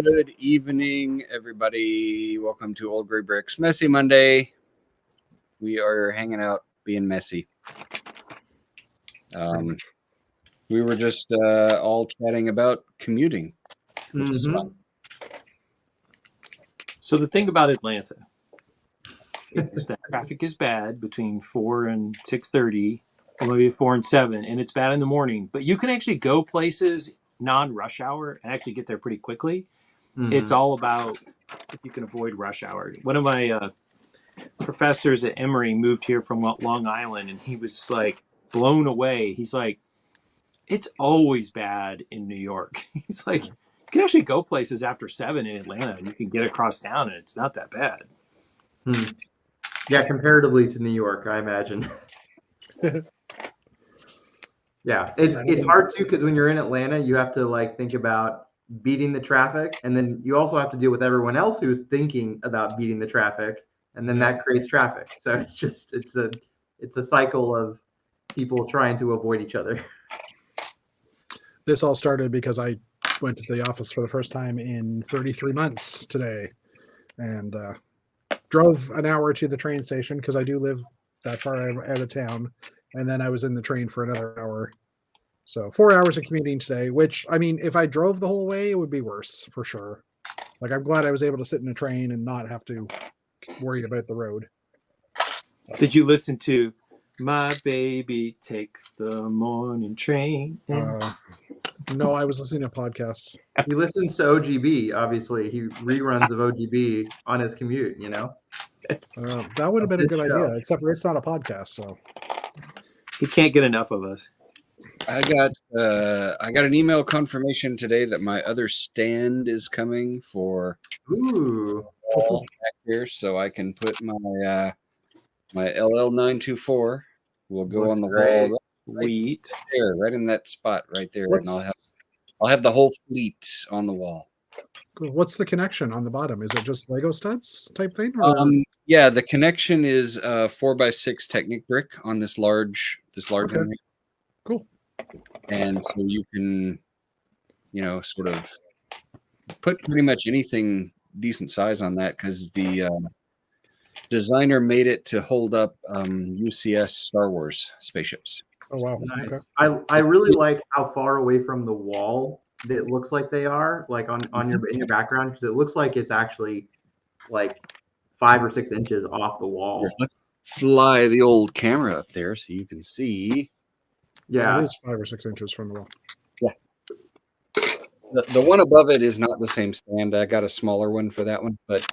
Good evening, everybody. Welcome to Old Gray Bricks Messy Monday. We are hanging out, being messy. We were just all chatting about commuting. So the thing about Atlanta is that traffic is bad between 4 and 6:30, or maybe 4 and 7, and it's bad in the morning. But you can actually go places non-rush hour and actually get there pretty quickly. It's all about if you can avoid rush hour. One of my professors at Emory moved here from Long Island, and he was like blown away. He's like, it's always bad in New York. He's like, you can actually go places after 7 in Atlanta, and you can get across town, and it's not that bad. Yeah, comparatively to New York, I imagine. Yeah, it's hard too because when you're in Atlanta, you have to like think about beating the traffic, and then you also have to deal with everyone else who's thinking about beating the traffic, and then that creates traffic. So it's a cycle of people trying to avoid each other. This all started because I went to the office for the first time in 33 months today, and drove an hour to the train station because I do live that far out of town, and then I was in the train for another hour. So 4 hours of commuting today, which, I mean, if I drove the whole way, it would be worse for sure. Like, I'm glad I was able to sit in a train and not have to worry about the road. Did you listen to My Baby Takes the Morning Train? No, I was listening to podcasts. He listens to OGB, obviously. He reruns of OGB on his commute, you know? That would have been a good idea, except for it's not a podcast, so. He can't get enough of us. I got an email confirmation today that my other stand is coming for back here, so I can put my my LL924 will go on the wall right there, right in that spot right there, and I'll have the whole fleet on the wall. Cool. What's the connection on the bottom? Is it just Lego studs type thing? Or? Yeah, the connection is 4x6 Technic brick on this large one. Cool. And so you can, sort of put pretty much anything decent size on that because the designer made it to hold up UCS Star Wars spaceships. Oh, wow. Nice. Okay. I really like how far away from the wall it looks like they are, like in your background, because it looks like it's actually like 5 or 6 inches off the wall. Let's fly the old camera up there so you can see. Yeah, it is 5 or 6 inches from the wall. Yeah. The one above it is not the same stand. I got a smaller one for that one, but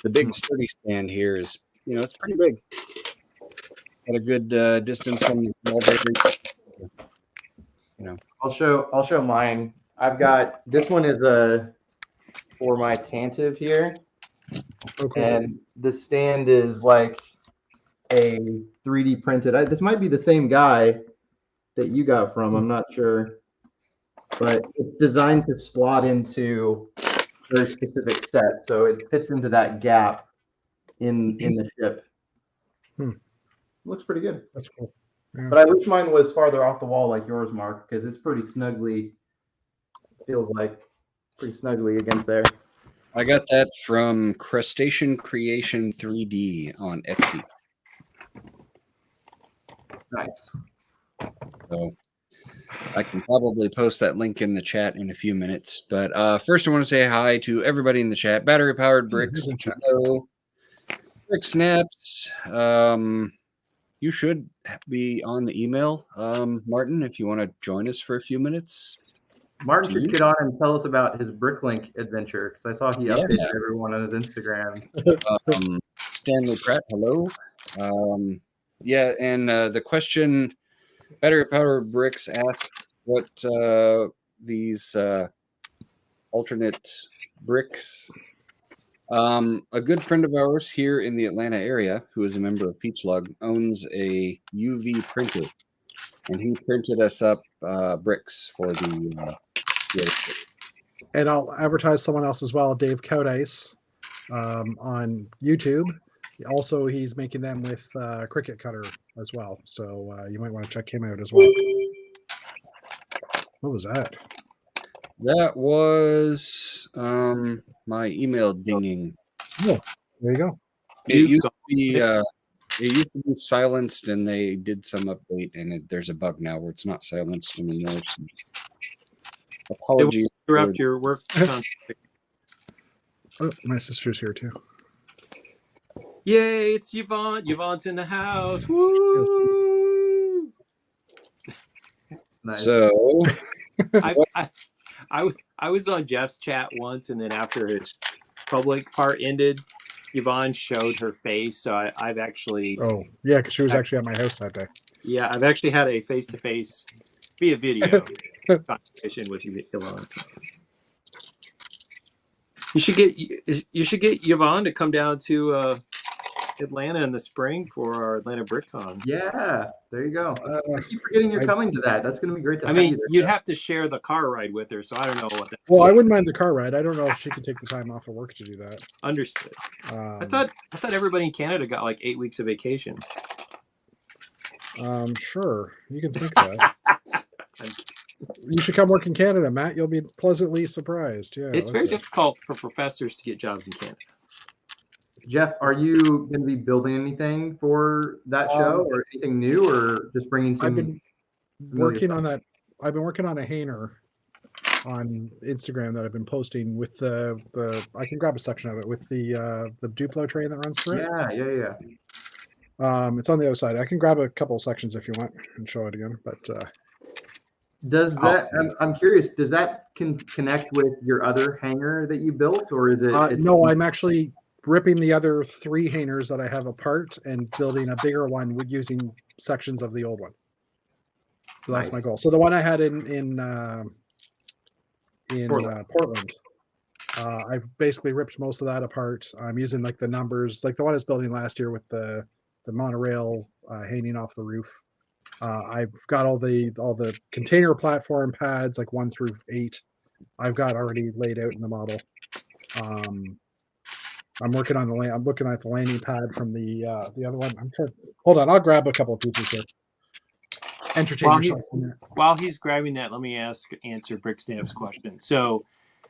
the big sturdy stand here is, it's pretty big. Got a good distance from the wall. I'll show mine. I've got this one is for my Tantive here. Okay. And the stand is like a 3D printed. This might be the same guy that you got from. I'm not sure, but it's designed to slot into a very specific set, so it fits into that gap in the ship. Looks pretty good. That's cool. Yeah. But I wish mine was farther off the wall like yours, Mark, because it's pretty snugly. Feels like pretty snugly against there. I got that from Crustacean Creation 3D on Etsy. Nice. So I can probably post that link in the chat in a few minutes. But first, I want to say hi to everybody in the chat. Battery Powered Bricks. Hello. Brick Snaps. You should be on the email, Martin, if you want to join us for a few minutes. Martin should get on and tell us about his Bricklink adventure, because I saw he updated everyone on his Instagram. Stanley Pratt, hello. And the question, Battery Powered Bricks asked what these alternate bricks. A good friend of ours here in the Atlanta area, who is a member of Peach Lug, owns a UV printer, and he printed us up bricks for the. And I'll advertise someone else as well, Dave Codice, on YouTube. Also, he's making them with Cricut Cutter as well, so you might want to check him out as well. What was that? That was my email dinging. There you go. It You've used got to be silenced, and they did some update, and there's a bug now where it's not silenced anymore. So apologies. interrupt your work. Oh, my sister's here too. Yay, it's Yvonne. Yvonne's in the house. Woo! Nice. So I was on Jeff's chat once, and then after his public part ended, Yvonne showed her face. So I've actually, Oh, yeah, because she was actually at my house that day. yeah, I've actually had a face-to-face via video conversation with Yvonne. You should get Yvonne to come down to Atlanta in the spring for our Atlanta BrickCon. Yeah, there you go. I keep forgetting you're coming to that. That's going to be great to I have mean, you there. you'd have to share the car ride with her, so I don't know what that. Well, I wouldn't mind the car ride. I don't know if she could take the time off of work to do that. Understood. I thought everybody in Canada got like 8 weeks of vacation. Sure, you can think that. You should come work in Canada, Matt. You'll be pleasantly surprised. Yeah, It's very that's it. difficult for professors to get jobs in Canada. Jeff, are you going to be building anything for that show or anything new, or just bringing some? I've been working on that. I've been working on a hanger on Instagram that I've been posting with the. I can grab a section of it with the Duplo train that runs through it. Yeah. It's on the other side. I can grab a couple of sections if you want and show it again. But Does that? I'm curious. Does that connect with your other hanger that you built, or is it? No, I'm actually ripping the other 3 hangers that I have apart and building a bigger one with using sections of the old one. So that's Nice. my goal. So the one I had in Portland, I've basically ripped most of that apart. I'm using like the numbers, like the one I was building last year with the monorail hanging off the roof. I've got all the container platform pads, like 1 through 8. I've got already laid out in the model. I'm working on I'm looking at the landing pad from the other one. Hold on, I'll grab a couple of pieces here. Entertain yourself. While he's grabbing that, let me answer Brickstamp's question. So,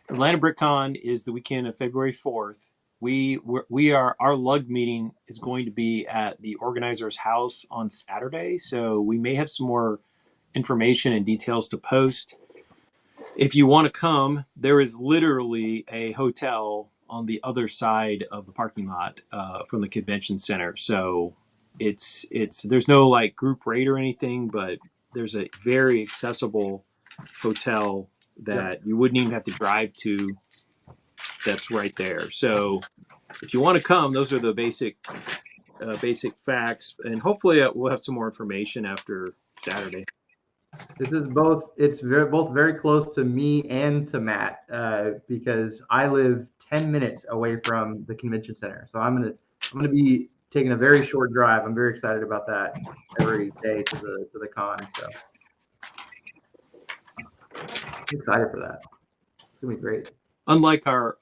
Atlanta BrickCon is the weekend of February 4th. Our lug meeting is going to be at the organizer's house on Saturday. So we may have some more information and details to post. If you want to come, there is literally a hotel on the other side of the parking lot from the convention center. So there's no like group rate or anything, but there's a very accessible hotel that you wouldn't even have to drive to. That's right there. So if you want to come, those are the basic facts, and hopefully we'll have some more information after Saturday. This is both. It's both very close to me and to Matt because I live 10 minutes away from the convention center. So I'm gonna be taking a very short drive. I'm very excited about that every day to the con. So I'm excited for that. It's gonna be great. Unlike our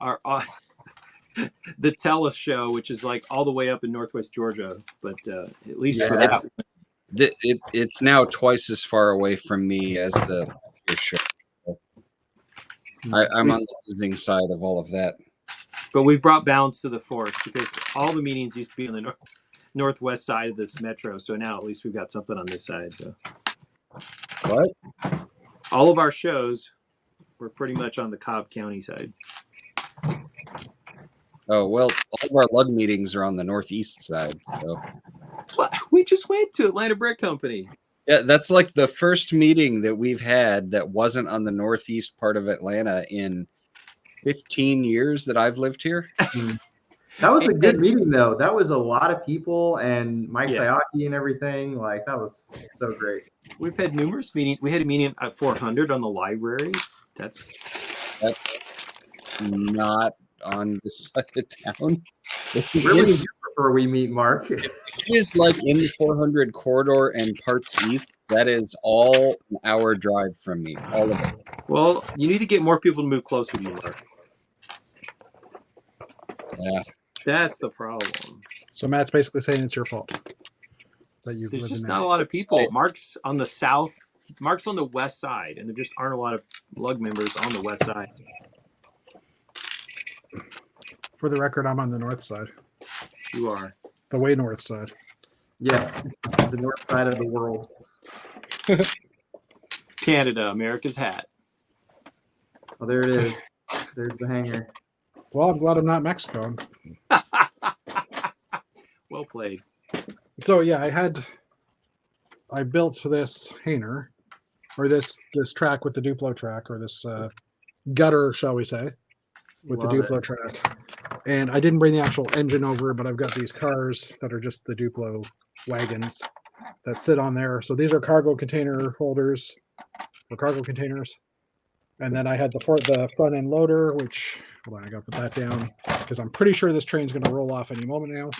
the TELUS show, which is like all the way up in Northwest Georgia, but at least for that. It's now twice as far away from me as the show. I'm on the losing side of all of that. But we've brought balance to the force because all the meetings used to be on the northwest side of this metro. So now at least we've got something on this side. So. What? All of our shows were pretty much on the Cobb County side. Oh, well, all of our lug meetings are on the northeast side. So. What? We just went to Atlanta Brick Company. Yeah, that's like the first meeting that we've had that wasn't on the northeast part of Atlanta in 15 years that I've lived here. That was a good meeting, though. That was a lot of people and Mike Sayaki and everything. Like, that was so great. We've had numerous meetings. We had a meeting at 400 on the library. That's not on this side of town. Where would you prefer we meet, Mark? It is like in the 400 corridor and parts east. That is all an hour drive from me. All of it. Well, you need to get more people to move closer to you, Mark. Yeah. That's the problem. So Matt's basically saying it's your fault that There's just not a lot of people. Mark's on the south. Mark's on the west side, and there just aren't a lot of lug members on the west side. For the record, I'm on the north side, You are. the way north side. Yes, the north side of the world. Canada, America's hat. Oh, there it is. There's the hangar. Well, I'm glad I'm not Mexico. Well played. So yeah, I built this hanger, or this track with the Duplo track, or this gutter, shall we say, with Love the it. Duplo track. And I didn't bring the actual engine over, but I've got these cars that are just the Duplo wagons that sit on there. So these are cargo container holders, or cargo containers. And then I had the front end loader, which, hold on, I gotta put that down because I'm pretty sure this train's gonna roll off any moment now.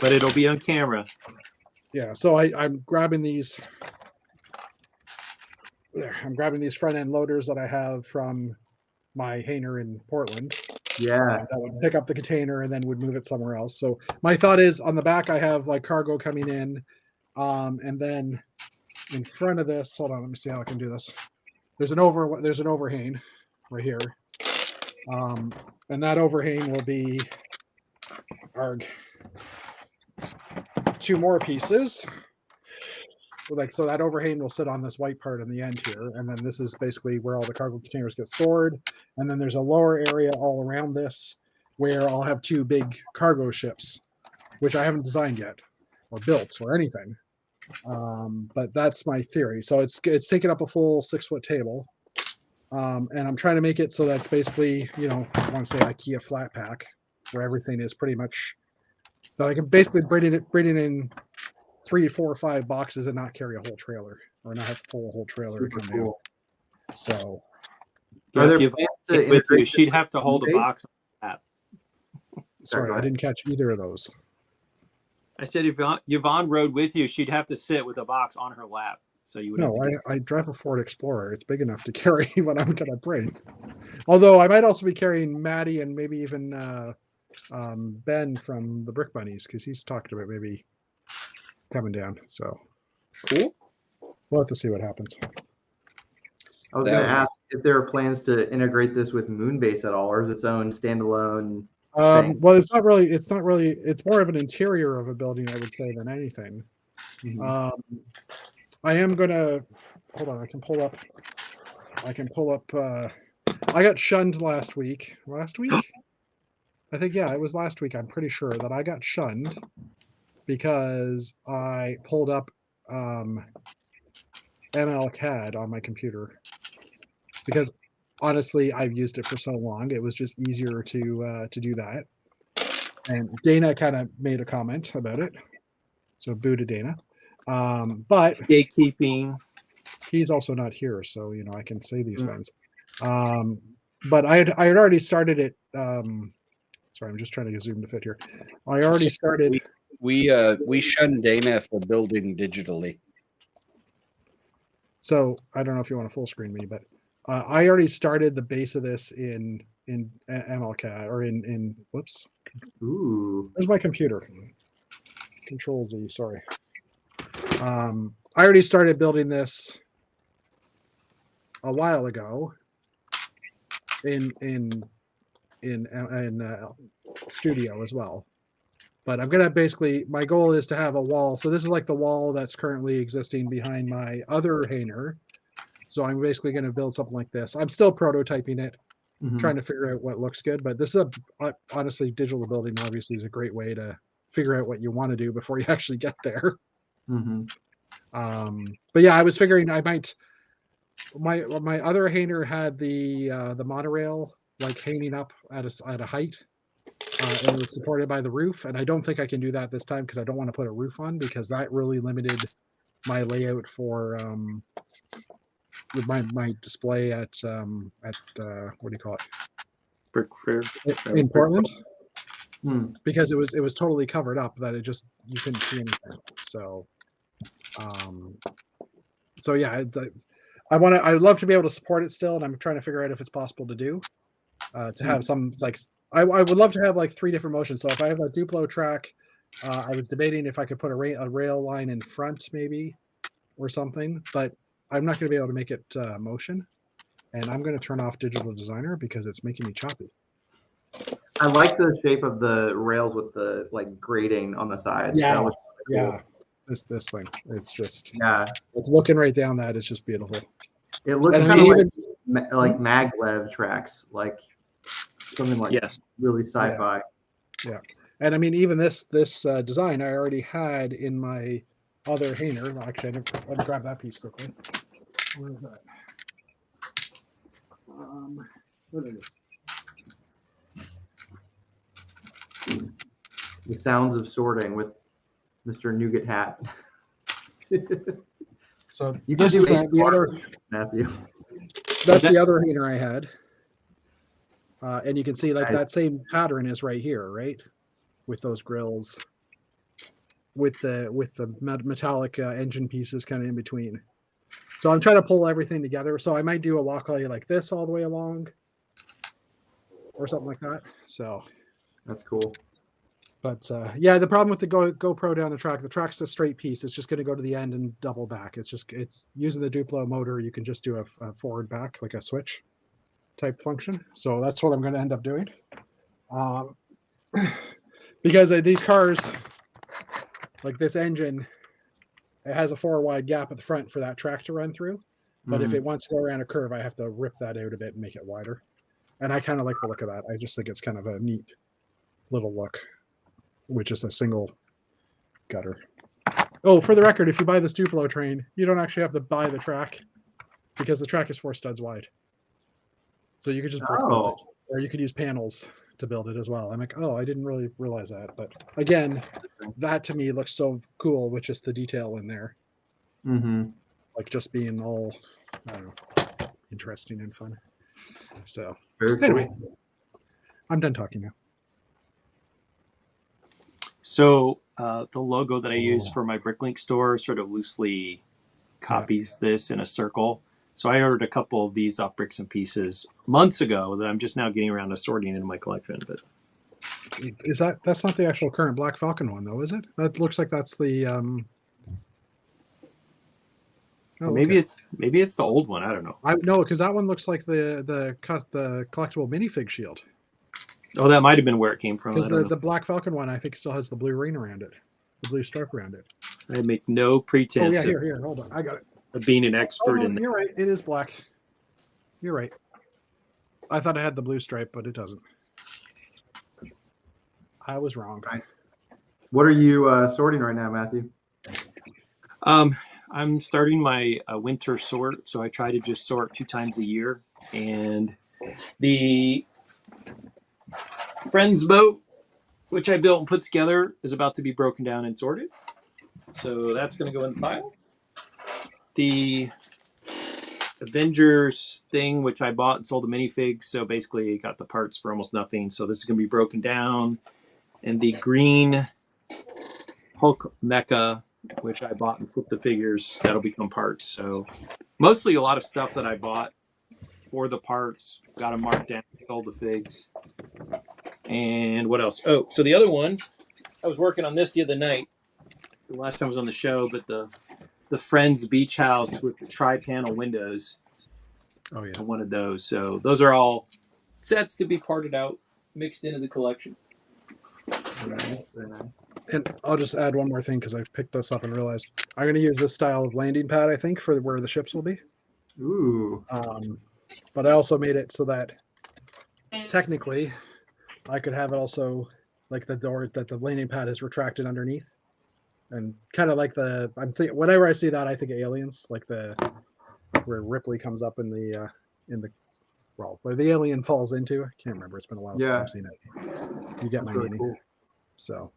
But it'll be on camera. Yeah, so I'm grabbing these. There, I'm grabbing these front end loaders that I have from my hanger in Portland. Yeah. That would pick up the container and then would move it somewhere else. So my thought is on the back I have like cargo coming in, and then in front of this, hold on, let me see how I can do this. There's an overhang right here, and that overhang will be two more pieces. Like, so that overhang will sit on this white part in the end here, and then this is basically where all the cargo containers get stored. And then there's a lower area all around this where I'll have two big cargo ships, which I haven't designed yet or built or anything. But that's my theory. So it's taking up a full 6-foot table, and I'm trying to make it so that's basically, you know, I want to say IKEA flat pack, where everything is pretty much that I can basically bring it in 3, 4, or 5 boxes and not carry a whole trailer, or not have to pull a whole trailer to Super come cool. down. So Yeah, Are if there you've plans to with you, integrate she'd this have to with hold a Moonbase? box. sorry, go I ahead. didn't catch either of those. I said if Yvonne rode with you, she'd have to sit with a box on her lap. So you would have No, to get I drive a Ford Explorer. It's big enough to carry what I'm gonna bring. Although I might also be carrying Maddie and maybe even Ben from the Brick Bunnies, because he's talked about maybe coming down. So cool. we'll have to see what happens. I was That going to would- ask if there are plans to integrate this with Moonbase at all, or is its own standalone thing? Well, it's not really. It's more of an interior of a building, I would say, than anything. Mhm. I am gonna hold on. I can pull up. I got shunned last week. Last week? I think, yeah, it was last week. I'm pretty sure that I got shunned because I pulled up MLCAD on my computer. Because honestly, I've used it for so long, it was just easier to do that. And Dana kind of made a comment about it, so boo to Dana. But Gatekeeping. he's also not here, so you know I can say these things. But I had already started it. Sorry, I'm just trying to zoom to fit here. I already started. We shun Dana for building digitally. So I don't know if you want to full screen me, but I already started the base of this in MLCAD or in whoops. Ooh. Where's my computer? Control Z. Sorry. I already started building this a while ago in Studio as well. But I'm gonna basically, my goal is to have a wall. So this is like the wall that's currently existing behind my other hanger. So I'm basically going to build something like this. I'm still prototyping it, Mhm. trying to figure out what looks good. But this is honestly, digital building obviously is a great way to figure out what you want to do before you actually get there. Mhm. But yeah, I was figuring I might. My other hanger had the monorail like hanging up at a height. And it was supported by the roof, and I don't think I can do that this time because I don't want to put a roof on, because that really limited my layout for with my display at what do you call it Brick Fair. in Portland, Hmm. because it was totally covered up that it just you couldn't see anything. So yeah, I'd love to be able to support it still, and I'm trying to figure out if it's possible to do. To have some like I would love to have like 3 different motions. So if I have a Duplo track, I was debating if I could put a rail line in front maybe or something. But I'm not going to be able to make it motion, and I'm going to turn off Digital Designer because it's making me choppy. I like the shape of the rails with the like grating on the sides. Yeah, That looks really cool. yeah. This thing, it's just Yeah. like looking right down that is just beautiful. It looks And I kind of mean, like maglev tracks, like something like Yes. really sci-fi. And I mean, even this design I already had in my other hanger. Actually, let me grab that piece quickly. Where is that? Where did it The sounds of sorting with Mr. Nougat Hat. So You this could is do the other. Matthew. That's the other hanger I had. And you can see like Nice. that same pattern is right here, right? With those grills, with the metallic engine pieces kind of in between. So I'm trying to pull everything together. So I might do a lockley like this all the way along, or something like that. So, That's cool. but yeah, the problem with the GoPro down the track's a straight piece. It's just going to go to the end and double back. It's using the Duplo motor. You can just do a forward back like a switch type function. So that's what I'm going to end up doing. Because these cars, like this engine, it has a 4 wide gap at the front for that track to run through. But if it wants to go around a curve, I have to rip that out a bit and make it wider. And I kind of like the look of that. I just think it's kind of a neat little look, which is a single gutter. Oh, for the record, if you buy this Duplo train, you don't actually have to buy the track because the track is 4 studs wide. So you could just brick build it, or you could use panels to build it as well. I'm like, oh, I didn't really realize that. But again, that to me looks so cool with just the detail in there. Mm-hmm. Like just being all, I don't know, interesting and fun. So Very cool. anyway, I'm done talking now. So the logo that I use for my Bricklink store sort of loosely copies this in a circle. So I ordered a couple of these off Bricks and Pieces months ago that I'm just now getting around to sorting into my collection. But is that's not the actual current Black Falcon one though, is it? That looks like that's the oh, maybe it's the old one. I don't know. I no, because that one looks like the collectible minifig shield. Oh, that might have been where it came from. Because the Black Falcon one, I think, still has the blue ring around it, the blue stripe around it. I make no pretense Oh yeah, here, hold on, I got it. of being an expert in that. You're right, it is black. You're right. I thought it had the blue stripe, but it doesn't. I was wrong. Nice. What are you sorting right now, Matthew? I'm starting my winter sort, so I try to just sort 2 times a year. And the Friends boat, which I built and put together, is about to be broken down and sorted. So that's going to go in the pile. The Avengers thing, which I bought and sold a minifig, so basically got the parts for almost nothing. So this is going to be broken down. And the green Hulk mecha, which I bought and flipped the figures, that'll become parts. So mostly a lot of stuff that I bought for the parts, got them marked down, sold the figs. And what else? Oh, so the other one, I was working on this the other night. The last time I was on the show, but the Friends Beach House with the tri-panel windows. Oh yeah. I wanted those. So those are all sets to be parted out, mixed into the collection. Very nice. Very nice. And I'll just add one more thing because I picked this up and realized I'm going to use this style of landing pad, I think, for where the ships will be. Ooh. But I also made it so that technically I could have it also like the door that the landing pad is retracted underneath, and kind of like whenever I see that, I think of Aliens, like where Ripley comes up in the where the alien falls into. I can't remember. It's been a while since I've seen it. You get my meaning. Cool. So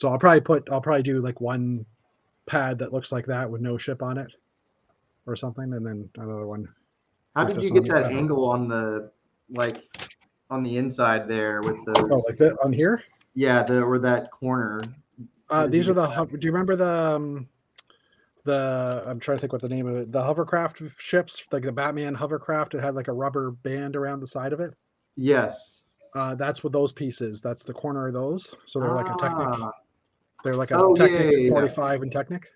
I'll probably do like one pad that looks like that with no ship on it, or something, and then another one. How did you get that angle on the inside there with the? Oh, like that on here? Yeah, or that corner. These are do you remember the I'm trying to think what the name of it. The hovercraft ships, like the Batman hovercraft. It had like a rubber band around the side of it. Yes. That's what those pieces. That's the corner of those. So they're like a Technic. They're like a Oh, Technic yeah. 45 and Technic.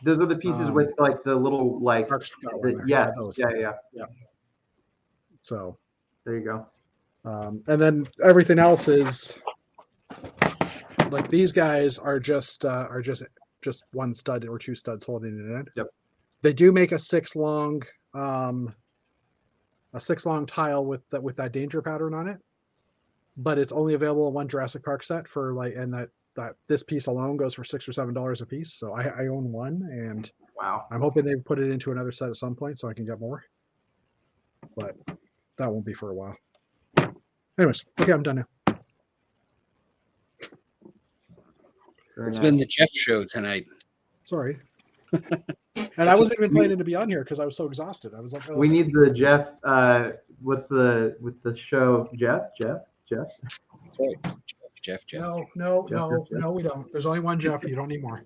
Those are the pieces with like the little like. Dark Scout one The, there. yes. Those. Yeah. So, There you go. and then everything else is like these guys are just one stud or two studs holding it in. Yep. They do make a six long tile with that danger pattern on it, but it's only available in one Jurassic Park set for like, and that this piece alone goes for $6 or $7 a piece. So I own one, and Wow. I'm hoping they put it into another set at some point so I can get more, but that won't be for a while. Anyways, okay, I'm done now. Very It's nice. been the Jeff show tonight. Sorry. And I wasn't even planning to be on here because I was so exhausted. I was like, oh, We need the Jeff. What's the with the show? Jeff. That's right. Jeff. no, we don't. There's only one Jeff. You don't need more.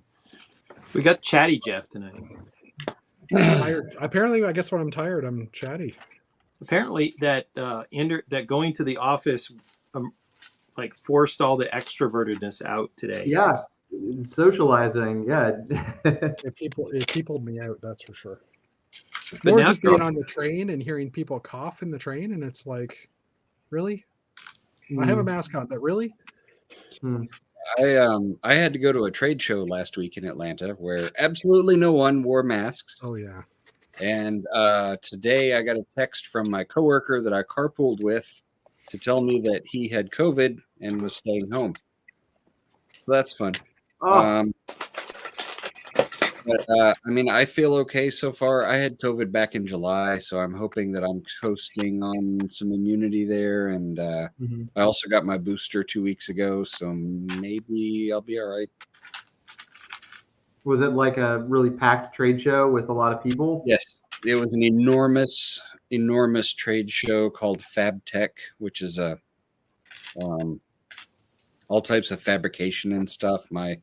We got Chatty Jeff tonight. I'm tired. Apparently, I guess when I'm tired, I'm chatty. Apparently, that that going to the office like forced all the extrovertedness out today. Yeah. So Socializing. Yeah. It peopled me out, that's for sure. But Or now just you're- being on the train and hearing people cough in the train, and it's like, really? I have a mask on, but really? I had to go to a trade show last week in Atlanta where absolutely no one wore masks. Oh yeah. And today I got a text from my coworker that I carpooled with to tell me that he had COVID and was staying home. So that's fun. Oh, But I mean, I feel okay so far. I had COVID back in July, so I'm hoping that I'm coasting on some immunity there. And mhm. I also got my booster 2 weeks ago, so maybe I'll be all right. Was it like a really packed trade show with a lot of people? Yes, it was an enormous trade show called FabTech, which is a all types of fabrication and stuff. My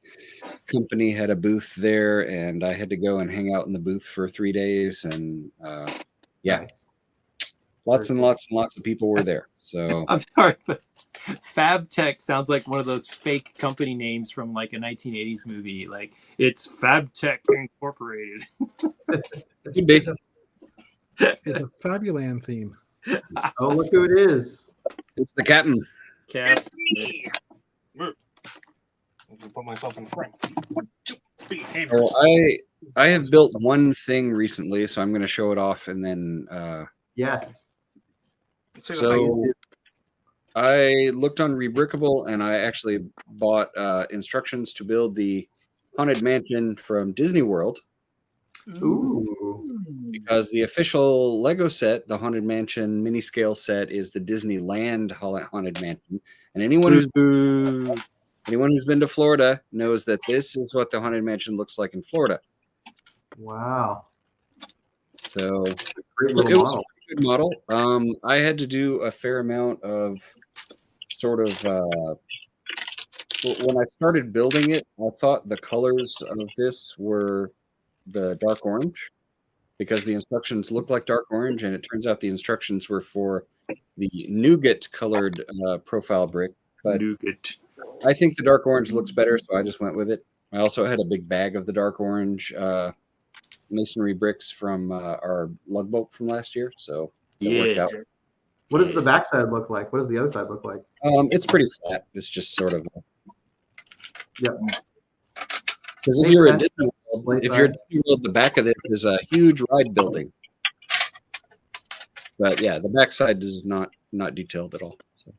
company had a booth there, and I had to go and hang out in the booth for 3 days. And yeah, Nice. lots and lots and lots of people were there. So I'm sorry, but FabTech sounds like one of those fake company names from like a 1980s movie. Like it's FabTech Incorporated. could be. It's a Fabuland theme. Oh, look who it is. It's the captain. Cap. Put myself in front. 1, 2, 3, and Well, I have built one thing recently, so I'm going to show it off, and then Yes. so I looked on Rebrickable, and I actually bought instructions to build the Haunted Mansion from Disney World, Ooh. because the official Lego set, the Haunted Mansion mini scale set, is the Disneyland Haunted Mansion. And anyone who's been to Florida knows that this is what the Haunted Mansion looks like in Florida. Wow. So Great it little was a model. good model. I had to do a fair amount of sort of when I started building it, I thought the colors of this were the dark orange because the instructions look like dark orange, and it turns out the instructions were for the nougat colored profile brick. But Nougat. I think the dark orange looks better, so I just went with it. I also had a big bag of the dark orange masonry bricks from our lug boat from last year, so it worked out. What does the backside look like? What does the other side look like? It's pretty flat. It's just sort of. Yep. Because if Makes you're at sense. Disney World, the back of it is a huge ride building. But yeah, the backside is not detailed at all. So.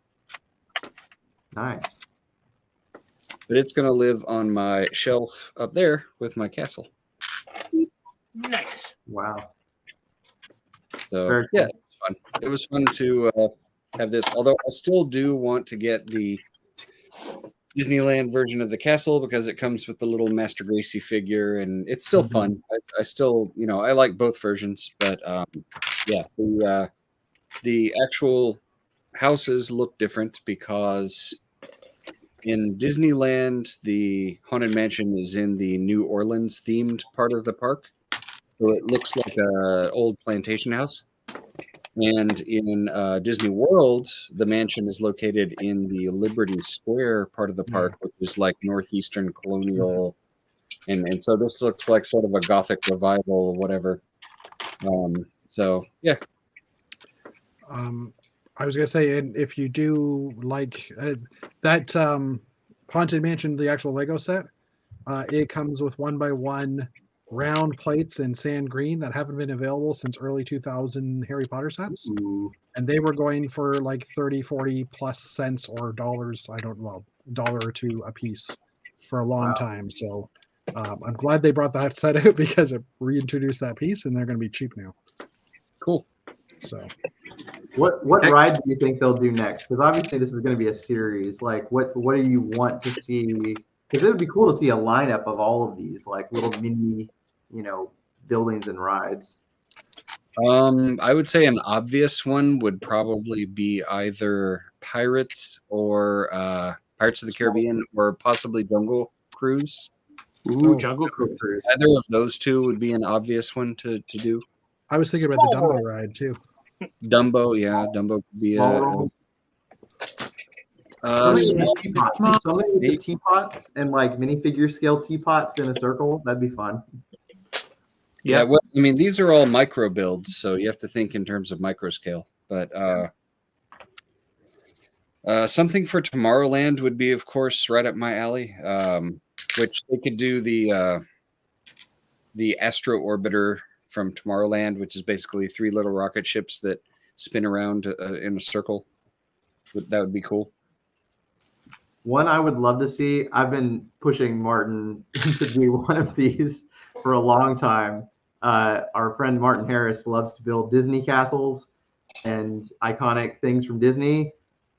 Nice. But it's going to live on my shelf up there with my castle. nice. Wow. So Very yeah, it's fun. It was fun to have this. Although I still do want to get the Disneyland version of the castle because it comes with the little Master Gracie figure, and it's still fun. I still, I like both versions, but yeah, the actual houses look different because in Disneyland, the Haunted Mansion is in the New Orleans themed part of the park. So it looks like an old plantation house. And in Disney World, the mansion is located in the Liberty Square part of the park, which is like northeastern colonial and so this looks like sort of a Gothic revival or whatever. So yeah, I was gonna say, and if you do like that Haunted Mansion, the actual Lego set, it comes with 1x1 round plates in sand green that haven't been available since early 2000 Harry Potter sets. Ooh. And they were going for like 30, 40 plus cents or dollars. I don't know, $1 or $2 a piece for a long time. So I'm glad they brought that set out because it reintroduced that piece, and they're going to be cheap now. cool. So What ride do you think they'll do next? Because obviously this is going to be a series. Like, what do you want to see? Because it would be cool to see a lineup of all of these, like little mini, buildings and rides. I would say an obvious one would probably be either Pirates or Pirates of the Caribbean, or possibly Jungle Cruise. Ooh, Jungle Cruise. Either of those two would be an obvious one to do. I was thinking about the Dumbo ride too. Dumbo, yeah, Dumbo could be Small a small. So many of the teapots and like minifigure scale teapots in a circle. That'd be fun. Yeah, well, I mean, these are all micro builds, so you have to think in terms of micro scale. But something for Tomorrowland would be, of course, right up my alley. Which they could do the Astro Orbiter from Tomorrowland, which is basically 3 little rocket ships that spin around in a circle. That would be cool. One I would love to see. I've been pushing Martin to be one of these for a long time. Our friend Martin Harris loves to build Disney castles and iconic things from Disney.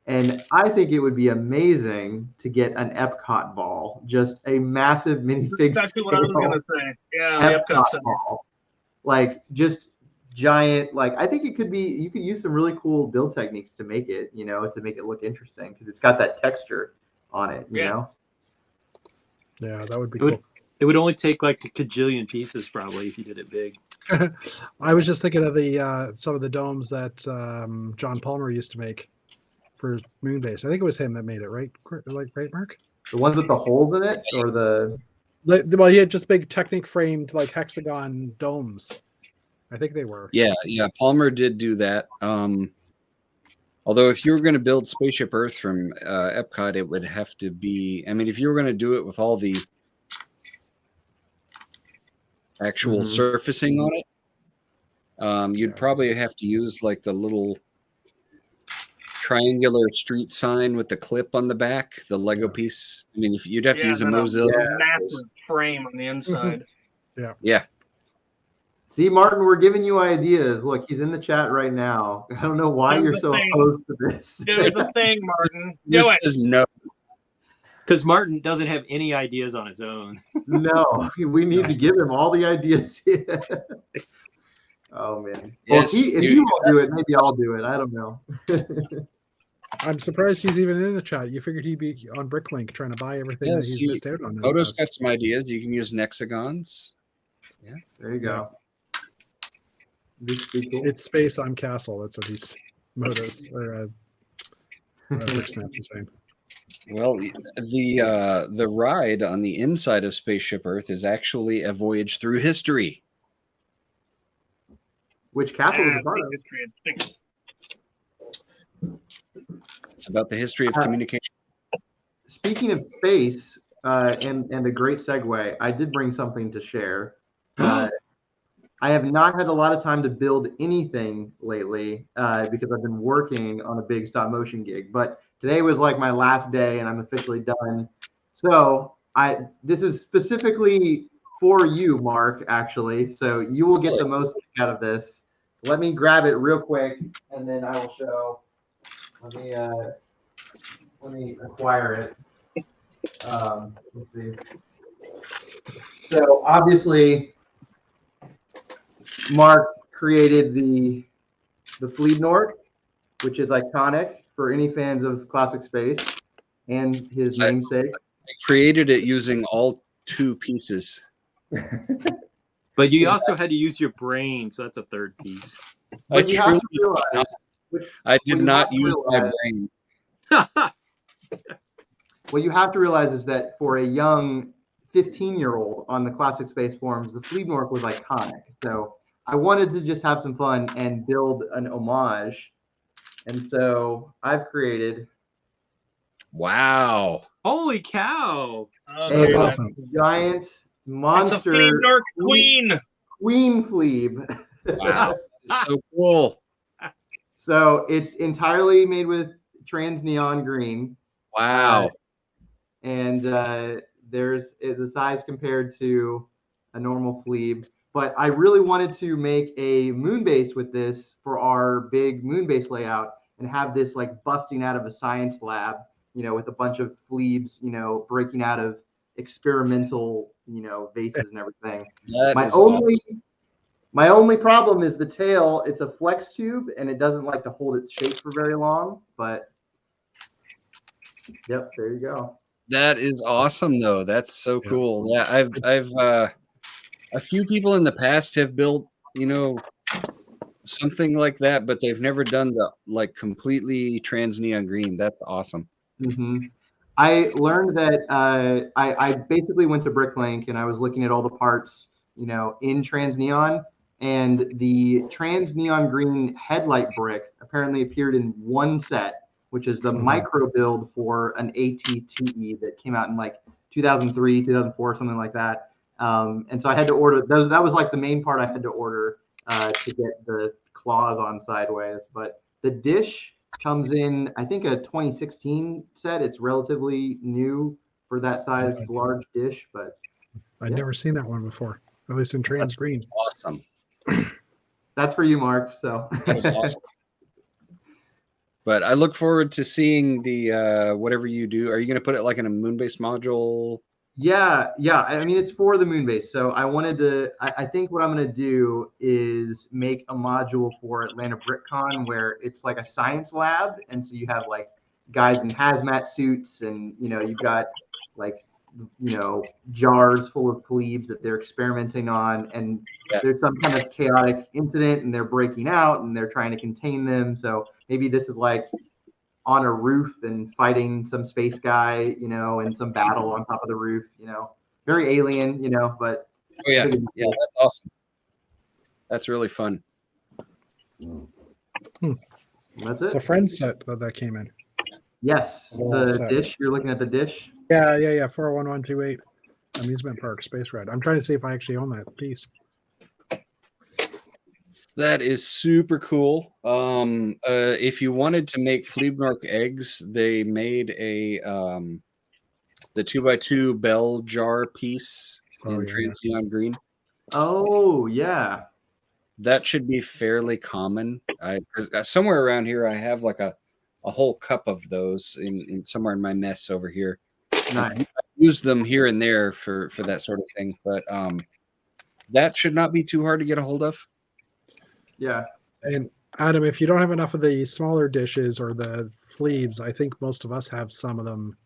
And I think it would be amazing to get an Epcot ball, just a massive minifig Exactly what I was going to say. Yeah, the Epcot Center. Ball. Like just giant, like I think it could be, you could use some really cool build techniques to make it, to make it look interesting because it's got that texture on it, you know? Yeah, that would be cool. It would only take like a cajillion pieces probably if you did it big. I was just thinking of the some of the domes that John Palmer used to make for Moonbase. I think it was him that made it, right? Like, right, Mark? The ones with the holes in it, or well, he had just big Technic framed like hexagon domes. I think they were. Yeah. Palmer did do that. Although if you were going to build Spaceship Earth from Epcot, it would have to be. I mean, if you were going to do it with all the actual surfacing on it, you'd probably have to use like the little triangular street sign with the clip on the back, the Lego piece. I mean, if you'd have to use a Mozilla massive frame on the inside. Yeah. See, Martin, we're giving you ideas. Look, he's in the chat right now. I don't know why you're so opposed to this. Do the thing, Martin. Do This it. is no. Because Martin doesn't have any ideas on his own. No, we need to give him all the ideas. Oh man. Well, Yes, if he won't do it, maybe I'll do it. I don't know. I'm surprised he's even in the chat. You figured he'd be on Bricklink trying to buy everything that he's missed out on. Moto's got some ideas. You can use Nexagons. Yeah. There you go. It's space on castle. That's what he's Moto's or Rick Snaps is saying. Well, the ride on the inside of Spaceship Earth is actually a voyage through history. Which castle is a part of? It's about the history of communication. Speaking of space, and a great segue, I did bring something to share. I have not had a lot of time to build anything lately because I've been working on a big stop motion gig. But today was like my last day, and I'm officially done. So this is specifically for you, Mark. Actually, so you will get the most out of this. Let me grab it real quick, and then I will show. Let me acquire it. Let's see. So obviously, Mark created the Fleetnord, which is iconic for any fans of classic space, and his namesake. I created it using all 2 pieces. But you also had to use your brain, so that's a third piece. I did not use my brain. What you have to realize is that for a young 15-year-old on the Classic Space forums, the Fleabnork was iconic. So I wanted to just have some fun and build an homage. And so I've created Wow. Holy cow! Oh, a That's dude, awesome. giant It's a monster Fleabnork queen. queen Fleab. Wow. It's so cool. So it's entirely made with trans neon green. Wow. And there's the size compared to a normal Fleeb. But I really wanted to make a moon base with this for our big moon base layout and have this like busting out of a science lab, with a bunch of Fleebs, breaking out of experimental, bases and everything. That My is only awesome. my only problem is the tail. It's a flex tube and it doesn't like to hold its shape for very long. But yep, there you go. That is awesome, though. That's so cool. Yeah, I've a few people in the past have built, something like that, but they've never done the like completely trans neon green. That's awesome. Mm-hmm. I learned that I basically went to Bricklink and I was looking at all the parts, in trans neon, and the trans neon green headlight brick apparently appeared in one set, which is the micro build for an ATTE that came out in like 2003, 2004, something like that. And so I had to order those. That was like the main part I had to order to get the claws on sideways. But the dish comes in, I think, a 2016 set. It's relatively new for that size large dish, but I'd never seen that one before, at least in trans green. Awesome. that's for you, Mark. So That was awesome. But I look forward to seeing the whatever you do. Are you going to put it like in a Moonbase module? Yeah. I mean, it's for the moon base. So I wanted to. I think what I'm going to do is make a module for Atlanta BrickCon where it's like a science lab, and so you have like guys in hazmat suits, and you've got like jars full of Fleebs that they're experimenting on, and there's some kind of chaotic incident, and they're breaking out, and they're trying to contain them. So maybe this is like on a roof and fighting some space guy, in some battle on top of the roof, very alien, but Oh yeah, that's awesome. That's really fun. that's It's a it. friend set that came in. Yes, Well the said. dish. You're looking at the dish. Yeah. 401128 Amusement Park Space Ride. I'm trying to see if I actually own that piece. That is super cool. If you wanted to make Fleabnork eggs, they made a the 2x2 bell jar piece in trans neon green. Oh yeah. That should be fairly common. Somewhere around here, I have like a whole cup of those in somewhere in my mess over here. Nice. I use them here and there for that sort of thing, but that should not be too hard to get a hold of. Yeah. And Adam, if you don't have enough of the smaller dishes or the Fleebs, I think most of us have some of them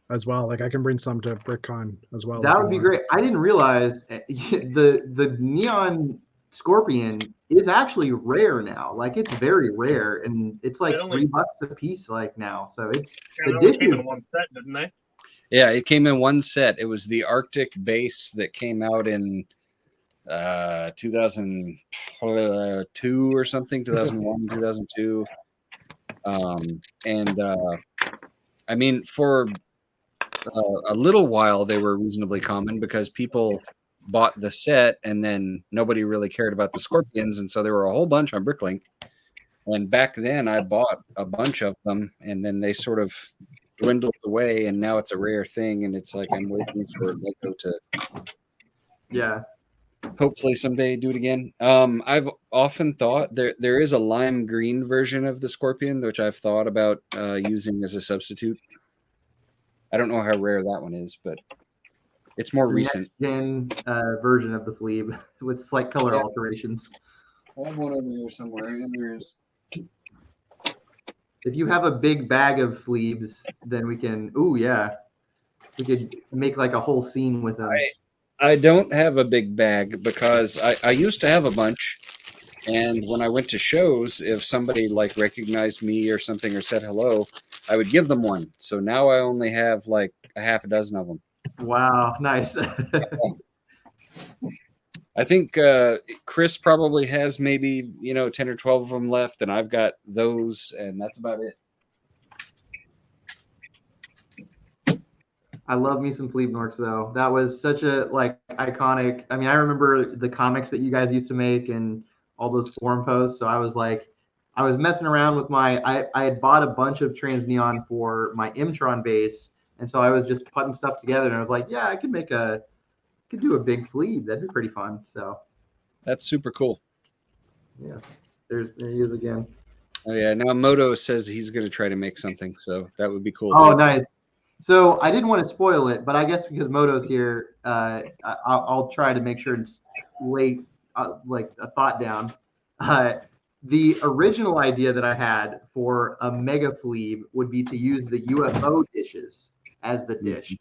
as well. Like I can bring some to BrickCon as well. That would be great. I didn't realize the neon scorpion is actually rare now. Like it's very rare, and it's like $3 a piece like now. So it's the dish came in one set, didn't they? Yeah, it came in one set. It was the Arctic base that came out in 2002 or something, 2001, 2002. I mean, for a little while, they were reasonably common because people bought the set and then nobody really cared about the scorpions. And so there were a whole bunch on Bricklink. And back then I bought a bunch of them and then they sort of dwindled away. And now it's a rare thing. And it's like, I'm waiting for Lego to hopefully someday do it again. I've often thought there is a lime green version of the scorpion, which I've thought about using as a substitute. I don't know how rare that one is, but it's more recent. Next-gen version of the Fleeb with slight color alterations. I have one over here somewhere. There is. If you have a big bag of Fleebs, then we can. We could make like a whole scene with them. I don't have a big bag because I used to have a bunch, and when I went to shows, if somebody like recognized me or something or said hello, I would give them one. So now I only have like a half a dozen of them. Wow, nice. I think Chris probably has maybe 10 or 12 of them left, and I've got those, and that's about it. I love me some Fleabnorks though. That was such a iconic. I mean, I remember the comics that you guys used to make and all those forum posts. So I was messing around with I had bought a bunch of Transneon for my Imtron base, and so I was just putting stuff together, and I was like, yeah, I could do a big Fleab. That'd be pretty fun. So That's super cool. yeah, there he is again. Oh yeah, now Moto says he's going to try to make something, so that would be cool. Oh, too. nice. So I didn't want to spoil it, but I guess because Moto's here, I'll try to make sure it's late, like a thought down. The original idea that I had for a mega Fleab would be to use the UFO dishes as the dish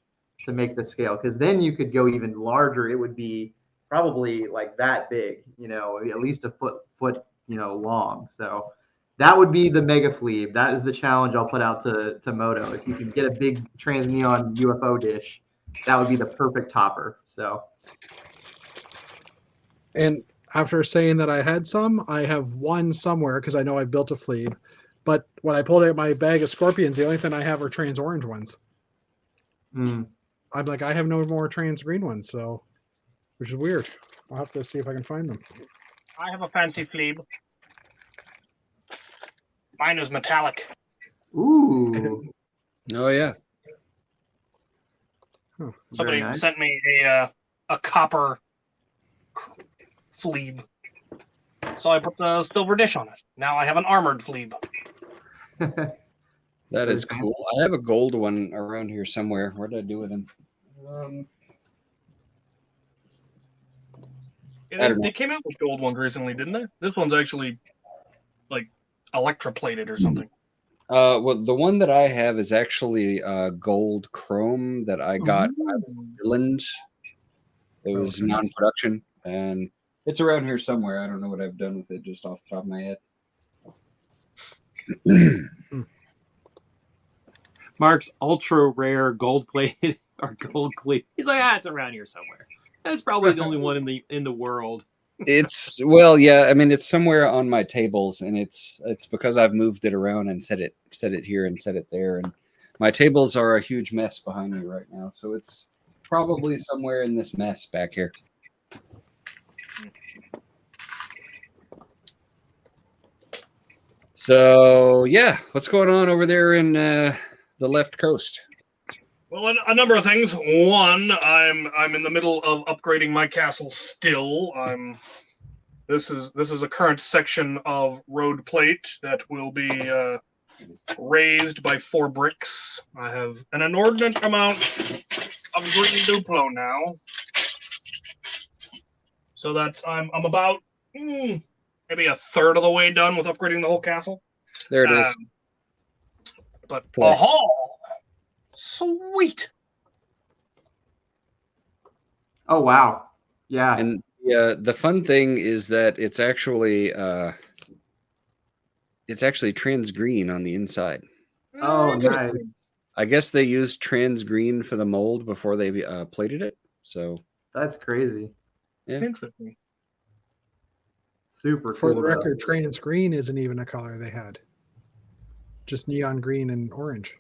to make the scale, because then you could go even larger. It would be probably like that big, at least a foot, long. So that would be the mega Fleab. That is the challenge I'll put out to Moto. If you can get a big Transneon UFO dish, that would be the perfect topper. So, And after saying that I had some, I have one somewhere because I know I built a Fleab. But when I pulled out my bag of Scorpions, the only thing I have are trans orange ones. I'm like, I have no more trans green ones, so which is weird. I'll have to see if I can find them. I have a fancy Fleab. Mine is metallic. ooh, Oh yeah. Huh. Somebody very nice. sent me a copper Fleab. So I put the silver dish on it. Now I have an armored Fleab. That is cool. I have a gold one around here somewhere. What did I do with him? I don't know. They came out with gold ones recently, didn't they? This one's actually like electroplated or something. Well, the one that I have is actually gold chrome that I got out of Ireland. It was non-production, and it's around here somewhere. I don't know what I've done with it, just off the top of my head. Mark's ultra rare gold plated or gold cleat. He's like, it's around here somewhere. That's probably the only one in the world. It's yeah. I mean, it's somewhere on my tables, and it's because I've moved it around and set it here and set it there, and my tables are a huge mess behind me right now. So it's probably somewhere in this mess back here. So yeah, what's going on over there in the left coast? Well, a number of things. One, I'm in the middle of upgrading my castle still. This is a current section of road plate that will be raised by 4 bricks. I have an inordinate amount of green Duplo now. So that's I'm about maybe a third of the way done with upgrading the whole castle. There it is. But Cool. Sweet. Oh wow, yeah. And the fun thing is that it's actually trans green on the inside. Oh nice. I guess they used trans green for the mold before they plated it. So That's crazy. yeah. Interesting. Super For cool. the though. record, trans green isn't even a color they had. Just neon green and orange.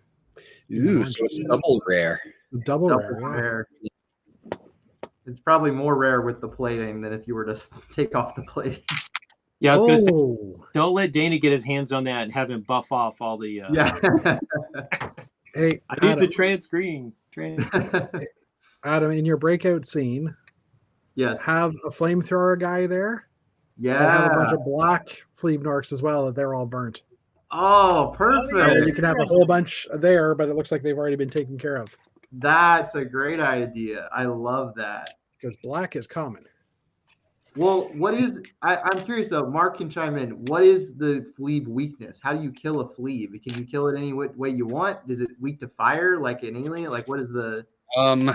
Ooh, so it's double rare. Double Double rare. Yeah. rare. It's probably more rare with the plating than if you were to take off the plating. Yeah, I was gonna say, Oh, don't let Dana get his hands on that and have him buff off all the. Yeah. hey, I need the Adam, trans green. Adam, in your breakout scene, Yes. have a flamethrower guy there. And have Yeah. a bunch of black Fleabnorks as well. That they're all burnt. Oh, That perfect. way you can have a whole bunch there, but it looks like they've already been taken care of That's a great idea. I love that. because black is common. Well, I'm curious though, Mark can chime in. What is the Fleab weakness? How do you kill a Fleab? Can you kill it any way you want? Is it weak to fire like an alien? Like what is the You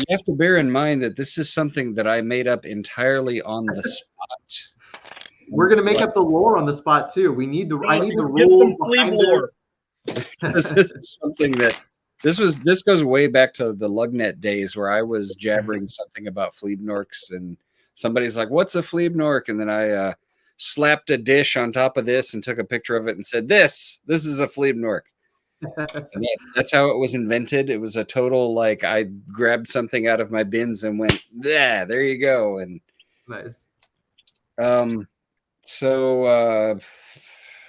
have to bear in mind that this is something that I made up entirely on the spot. We're gonna make up the lore on the spot too. I need the Get rules some Fleab behind lore. this. This is something that This goes way back to the Lugnet days where I was jabbering something about Fleebnorks, and somebody's like, "What's a Fleebnork?" And then I slapped a dish on top of this and took a picture of it and said, "This is a Fleebnork." And that's how it was invented. It was a total like I grabbed something out of my bins and went, "Yeah, there you go." And Nice. so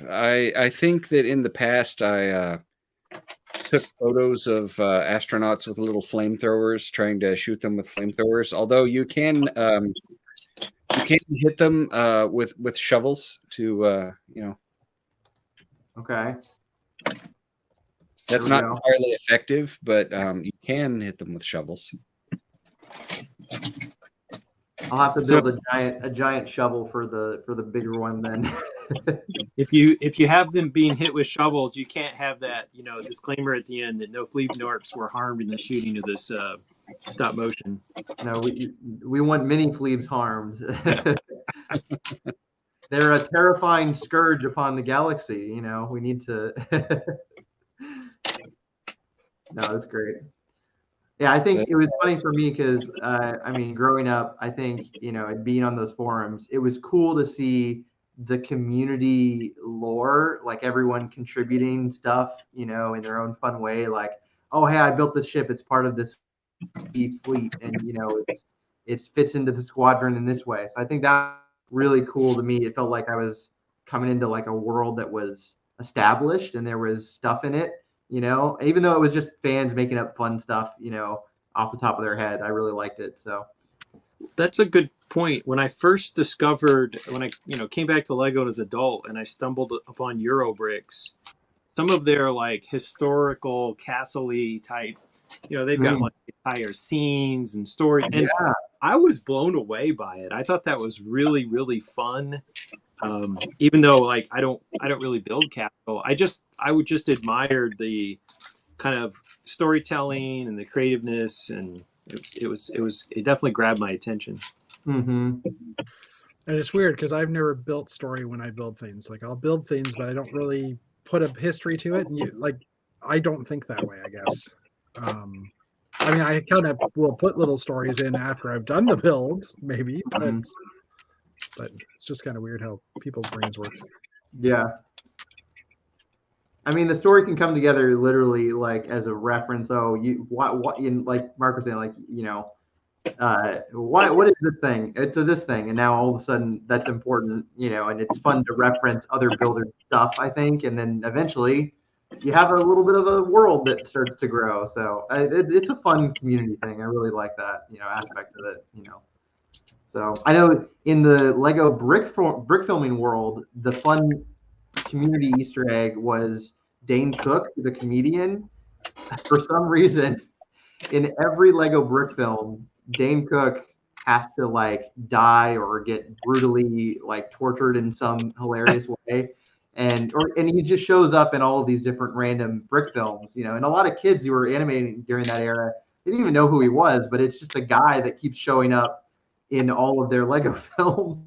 I think that in the past I took photos of astronauts with little flamethrowers, trying to shoot them with flamethrowers. Although you can hit them with shovels to Okay. That's There we not go. entirely effective, but you can hit them with shovels. I'll have to So- build a giant shovel for the bigger one then. If you have them being hit with shovels, you can't have that disclaimer at the end that no Fleebnorks were harmed in the shooting of this stop motion. No, we want mini fleas harmed. They're a terrifying scourge upon the galaxy. We need to. No, that's great. Yeah, I think it was funny for me because growing up, I think and being on those forums, it was cool to see the community lore, like everyone contributing stuff, in their own fun way. Like, oh hey, I built this ship; it's part of this fleet, and it fits into the squadron in this way. So I think that's really cool to me. It felt like I was coming into like a world that was established and there was stuff in it. Even though it was just fans making up fun stuff, off the top of their head, I really liked it. So that's a good point. When I first discovered, when I came back to Lego as an adult, and I stumbled upon Eurobricks, some of their like historical castle-y type, they've got like entire scenes and stories, and I was blown away by it. I thought that was really, really fun. Even though like I don't really build castle, I would just admire the kind of storytelling and the creativeness, and it definitely grabbed my attention. Mm-hmm. And it's weird because I've never built story when I build things. Like I'll build things, but I don't really put a history to it. And I don't think that way, I guess. I kind of will put little stories in after I've done the build, maybe, but it's just kind of weird how people's brains work. Yeah. The story can come together literally like as a reference. Oh, what in like Mark was saying, like, what is this thing? It's this thing, and now all of a sudden that's important, and it's fun to reference other builder stuff, I think, and then eventually you have a little bit of a world that starts to grow. So it's a fun community thing. I really like that, aspect of it, So I know in the Lego brick filming world, the fun community Easter egg was Dane Cook, the comedian. For some reason, in every Lego brick film, Dane Cook has to like die or get brutally like tortured in some hilarious way. And he just shows up in all of these different random brick films, and a lot of kids who were animating during that era didn't even know who he was, but it's just a guy that keeps showing up in all of their Lego films.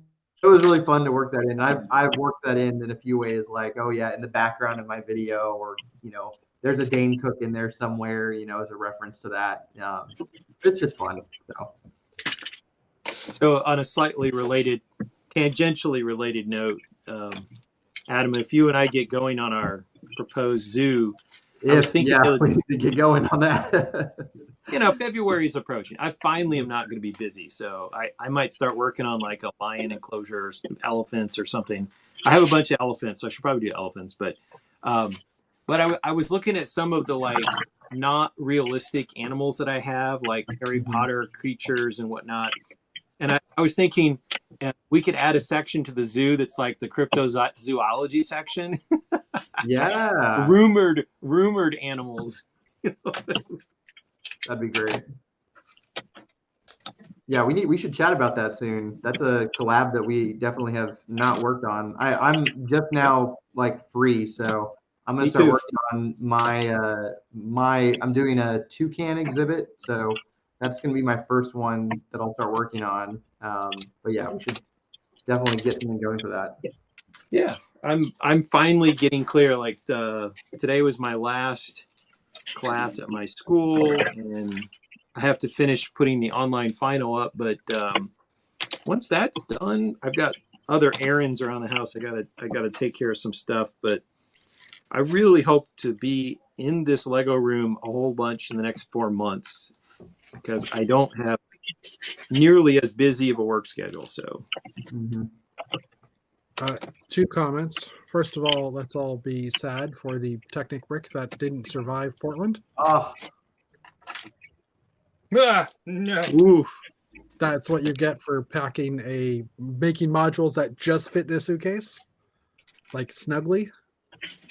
It was really fun to work that in. I've worked that in a few ways, like, oh yeah, in the background of my video, or there's a Dane Cook in there somewhere, as a reference to that. It's just fun. So on a slightly related, tangentially related note, Adam, if you and I get going on our proposed zoo, I was thinking we need to get going on that. February is approaching. I finally am not going to be busy, so I might start working on like a lion enclosure or some elephants or something. I have a bunch of elephants, so I should probably do elephants. But I was looking at some of the like not realistic animals that I have, like Harry Potter creatures and whatnot. And I was thinking we could add a section to the zoo that's like the cryptozoology section. Yeah. rumored animals. That'd be great. Yeah, we should chat about that soon. That's a collab that we definitely have not worked on. I'm just now like free, so I'm gonna start working on I'm doing a toucan exhibit, so that's gonna be my first one that I'll start working on. But yeah, we should definitely get something going for that. Yeah, I'm finally getting clear. Like today was my last class at my school, and I have to finish putting the online final up. But once that's done, I've got other errands around the house. I gotta take care of some stuff. But I really hope to be in this Lego room a whole bunch in the next 4 months because I don't have nearly as busy of a work schedule. So Mhm. Two comments. First of all, let's all be sad for the Technic brick that didn't survive Portland. Oh, No. oof. That's what you get for making modules that just fit in a suitcase, like snugly.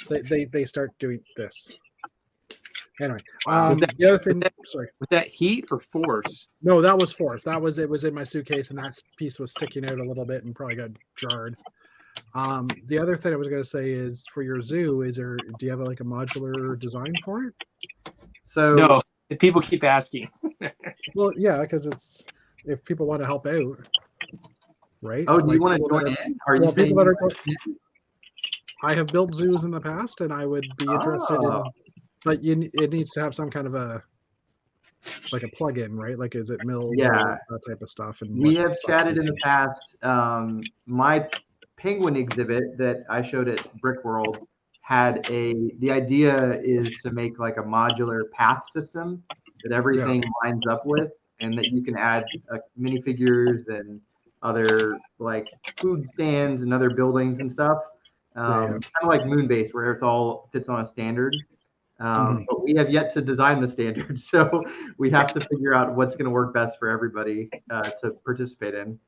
They start doing this. Anyway, Was that- the other thing. that- Sorry, Was that heat or force? no, that was forced. It was in my suitcase, and that piece was sticking out a little bit and probably got jarred. The other thing I was going to say is for your zoo, do you have like a modular design for it? so No, people keep asking. Well, yeah, because if people want to help out, right? oh, do you Like want to people join that are- in? Are you well, saying people that you are want I have built zoos in the past, and I would be interested in, Oh. but it needs to have some kind of a plug-in, right? Like, is it Mills Yeah. or that type of stuff? And We what have chatted in size? the past. My penguin exhibit that I showed at Brick World had the idea is to make like a modular path system that everything lines up with, and that you can add minifigures and other like food stands and other buildings and stuff. Kind of like Moonbase, where it's all fits on a standard. But we have yet to design the standard, so we have to figure out what's going to work best for everybody to participate in.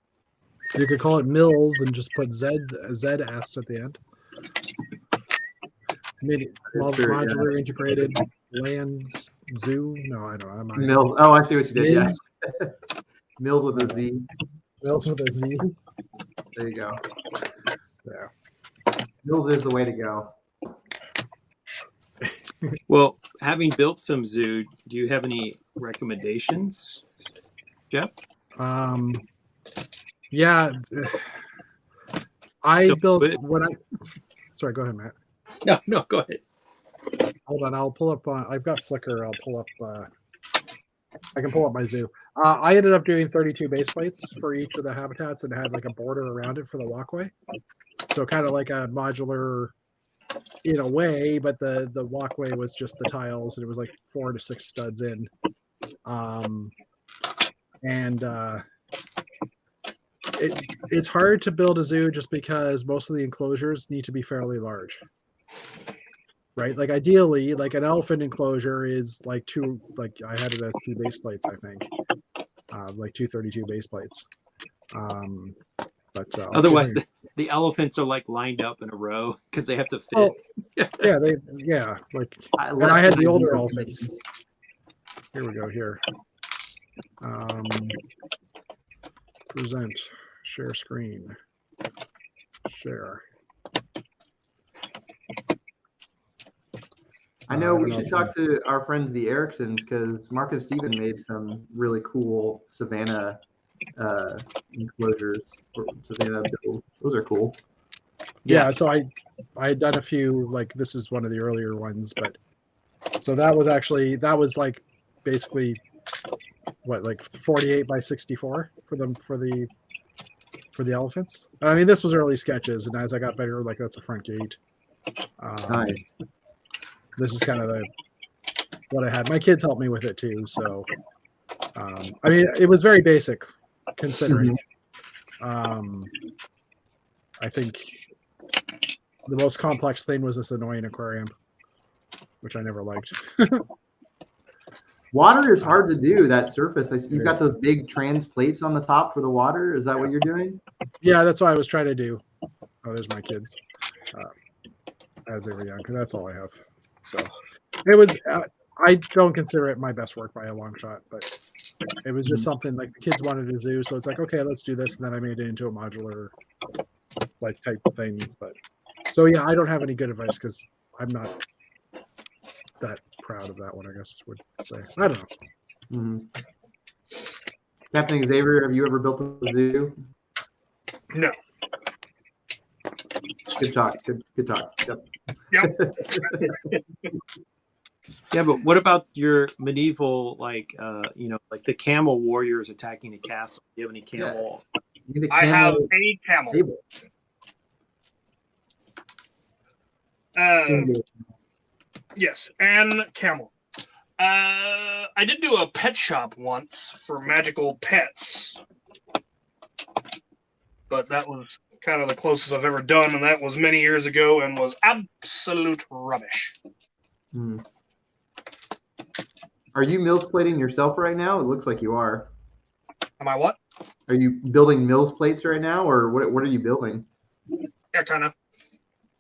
You could call it Mills and just put ZS at the end. Modular integrated lands zoo. No, I don't. Mills. Oh, I see what you did. Yeah, Mills, Mills with a Z. Mills with a Z. There you go. Yeah. Mills is the way to go. Well, having built some zoo, do you have any recommendations, Jeff? Yeah. I Don't built do it. what I. Sorry, go ahead, Matt. No, go ahead. Hold on, I'll pull up. I've got Flickr. I'll pull up. I can pull up my zoo. I ended up doing 32 base plates for each of the habitats and had like a border around it for the walkway. So kind of like a modular in a way, but the walkway was just the tiles, and it was like 4 to 6 studs in. It's hard to build a zoo just because most of the enclosures need to be fairly large. Right, like ideally, like an elephant enclosure is like I had it as 2 base plates, I think, like 232 base plates. But Otherwise, the elephants are like lined up in a row because they have to fit. Oh, like, and I had the older elephants. Here we go. Here, present, share screen, share. I know we should talk to our friends, the Ericksons, because Mark and Steven made some really cool Savannah enclosures. Savannah builds. Those are cool. Yeah, so I had done a few, like this is one of the earlier ones, but so that was like basically what, like 48 by 64 for the elephants. I mean, this was early sketches, and as I got better, like that's a front gate. Nice. This is kind of what I had. My kids helped me with it too, so I mean, it was very basic considering. I think the most complex thing was this annoying aquarium, which I never liked. Water is hard to do, that surface. You've got those big trans plates on the top for the water. Is that what you're doing? Yeah, that's what I was trying to do. Oh, there's my kids as they were young, because that's all I have. So it was, I don't consider it my best work by a long shot, but it was just something like the kids wanted a zoo. So it's like, okay, let's do this. And then I made it into a modular like type of thing. But so, yeah, I don't have any good advice because I'm not that proud of that one, I guess would say. I don't know. Mm-hmm. Captain Xavier, have you ever built a zoo? No. Good talk. Good talk. Yep. Yep. Yeah, but what about your medieval, like like the camel warriors attacking a castle? Do you have any camel? You need a I have camel a camel. table. Singular. Yes, and camel. I did do a pet shop once for magical pets, but that was kind of the closest I've ever done, and that was many years ago and was absolute rubbish. Hmm. Are you mills plating yourself right now? It looks like you are. Am I what? Are you building mills plates right now, or what are you building? Yeah, kind of.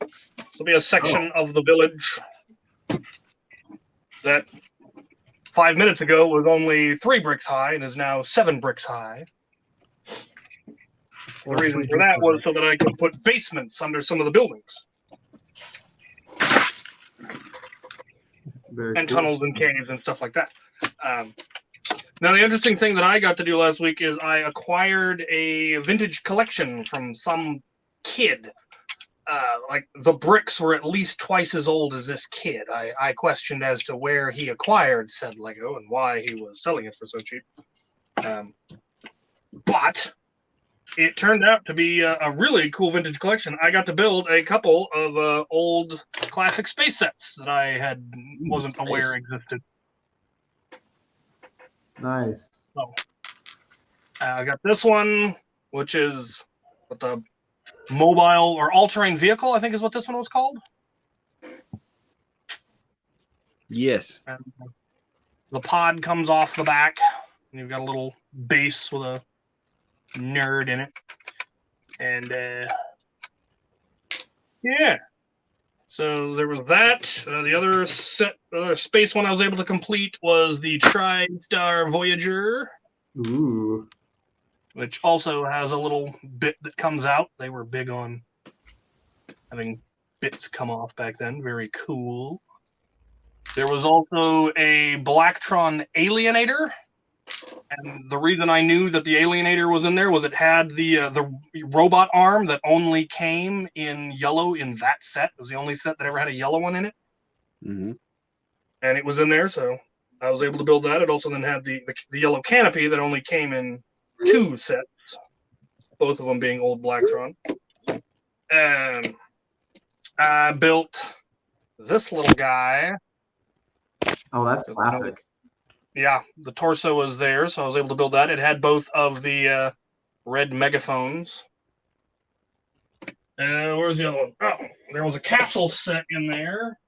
This will be a section of the village that 5 minutes ago was only 3 bricks high and is now 7 bricks high. The reason for that was so that I could put basements under some of the buildings Very and cool. tunnels and caves and stuff like that. Now, the interesting thing that I got to do last week is I acquired a vintage collection from some kid. Like the bricks were at least twice as old as this kid. I questioned as to where he acquired said Lego and why he was selling it for so cheap. But it turned out to be a really cool vintage collection. I got to build a couple of old classic space sets that I wasn't aware existed. Nice. So, I got this one, which is what the mobile or all-terrain vehicle, I think is what this one was called. Yes. And the pod comes off the back, and you've got a little base with a nerd in it. And yeah. So there was that. The other space one I was able to complete was the TriStar Voyager, Ooh. which also has a little bit that comes out. They were big on having bits come off back then. Very cool. There was also a Blacktron Alienator. And the reason I knew that the Alienator was in there was it had the robot arm that only came in yellow in that set. It was the only set that ever had a yellow one in it. Mm-hmm. And it was in there, so I was able to build that. It also then had the yellow canopy that only came in 2 sets, both of them being old Blacktron. And I built this little guy. Oh, that's classic. Yeah, the torso was there, so I was able to build that. It had both of the red megaphones. Where's the other one? Oh, there was a castle set in there.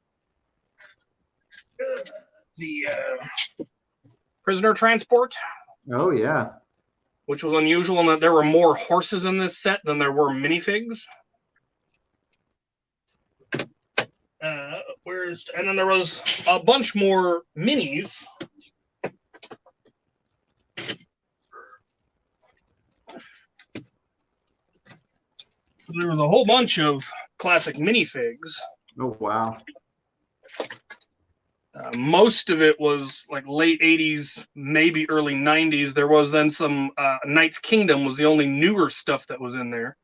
The prisoner transport, Oh yeah. which was unusual in that there were more horses in this set than there were minifigs. And then there was a bunch more minis. There was a whole bunch of classic minifigs. Oh wow. Most of it was like late 80s, maybe early 90s. There was then some Knight's Kingdom was the only newer stuff that was in there.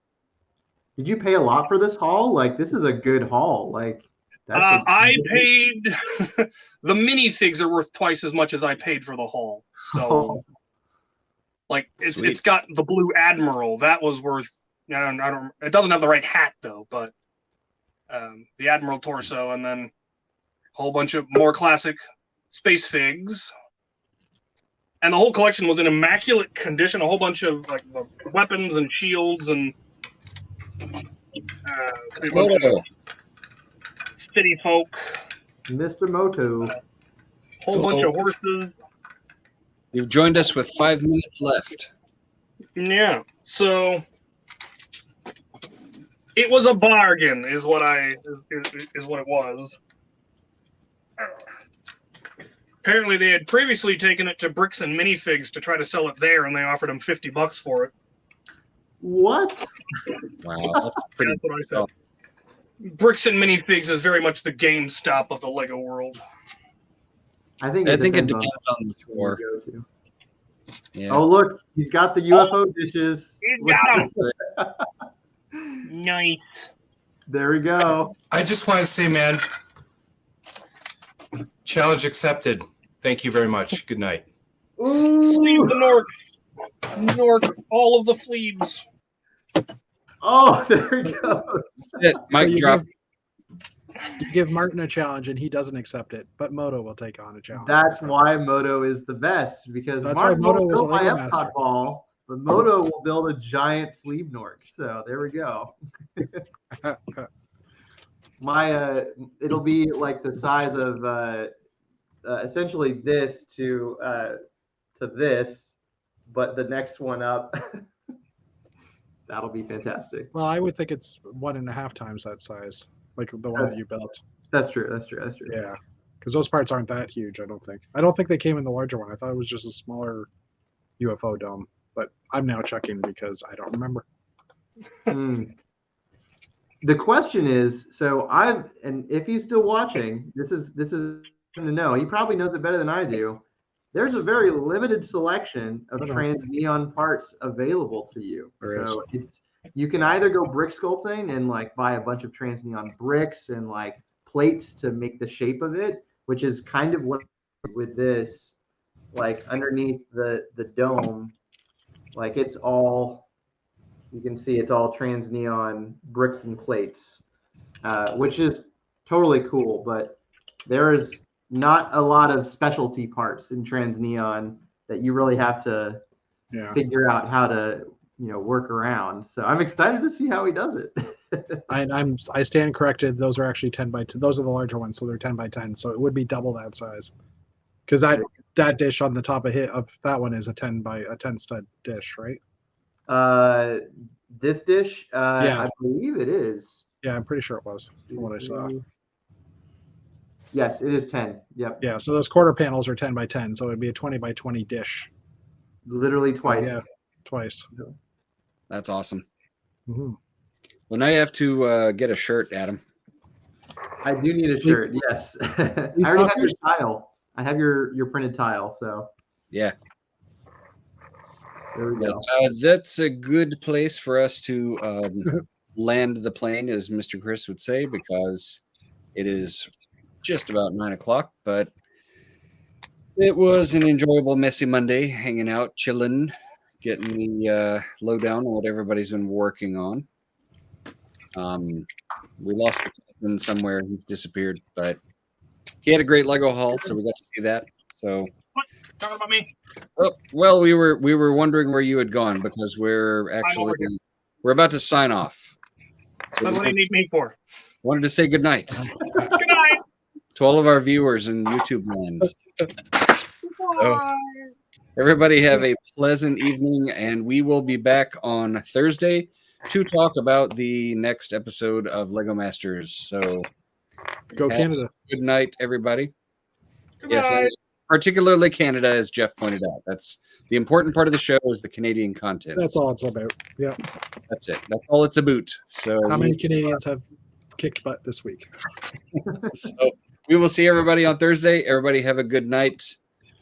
Did you pay a lot for this haul? Like, this is a good haul. Like, I paid the minifigs are worth twice as much as I paid for the haul. So, like, it's got the Blue Admiral that was worth. I don't. It doesn't have the right hat though, but the Admiral torso, and then a whole bunch of more classic space figs. And the whole collection was in immaculate condition. A whole bunch of like the weapons and shields and city folk. Mr. Moto. Whole bunch of horses. You've joined us with 5 minutes left. Yeah. So it was a bargain, is what it was. Apparently, they had previously taken it to Bricks and Minifigs to try to sell it there, and they offered him $50 for it. What? Wow, that's pretty. That's what I said. Bricks and Minifigs is very much the GameStop of the Lego world. I think it depends on the store. Yeah. Oh, look, he's got the UFO dishes. He's got them. Nice. There we go. I just want to say, man, Challenge accepted. Thank you very much. Good night. Fleeb the Nork. Nork, all of the fleebs. Oh, there it goes. That's it. Mic you drop. You give Martin a challenge and he doesn't accept it, but Moto will take on a challenge. That's why Moto is the best, because That's Martin why Moto will was a build my Lego Epcot master. ball, but Moto will build a giant Fleeb Nork. So there we go. My it'll be like the size of essentially this to this, but the next one up. That'll be fantastic. Well, I would think it's 1.5 times that size, like the one that you built. That's true. That's true. That's true. Yeah, because those parts aren't that huge. I don't think. I don't think they came in the larger one. I thought it was just a smaller UFO dome. But I'm now checking because I don't remember. The question is, so and if he's still watching, this is to know. He probably knows it better than I do. There's a very limited selection of trans neon parts available to you. So you can either go brick sculpting and like buy a bunch of trans neon bricks and like plates to make the shape of it, which is kind of what with this, like underneath the dome, like it's all, you can see it's all trans neon bricks and plates, which is totally cool. But there is not a lot of specialty parts in trans neon that you really have to figure out how to, work around. So I'm excited to see how he does it. I stand corrected. Those are actually 10 by 10. Those are the larger ones, so they're 10 by 10. So it would be double that size. Because that dish on the top of that one is a 10 stud dish, right? This dish, Yeah. I believe it is. Yeah, I'm pretty sure it was from what I saw. Yes, it is 10. Yep. Yeah, so those quarter panels are 10 by 10, so it'd be a 20 by 20 dish. Literally twice. Yeah, twice. That's awesome. Mm-hmm. Well, now you have to get a shirt, Adam. I do need a shirt. Yes. I already have your tile. I have your printed tile. So Yeah. there we go. That's a good place for us to land the plane, as Mr. Chris would say, because it is just about 9 o'clock. But it was an enjoyable, messy Monday, hanging out, chilling, getting the lowdown on what everybody's been working on. We lost the captain somewhere; he's disappeared, but he had a great Lego haul, so we got to see that. So, What? Talking about me? oh, well, we were wondering where you had gone because we're about to sign off. So What do you need me for? wanted to say good night Good night. to all of our viewers in YouTube land. So, everybody have a pleasant evening, and we will be back on Thursday to talk about the next episode of Lego Masters. So Go have Canada. a good night, everybody. Good Yes, night. and particularly Canada, as Jeff pointed out. That's the important part of the show is the Canadian content. That's all it's about. Yeah. That's it. That's all it's about. So How many Canadians have kicked butt this week? so we will see everybody on Thursday. Everybody have a good night.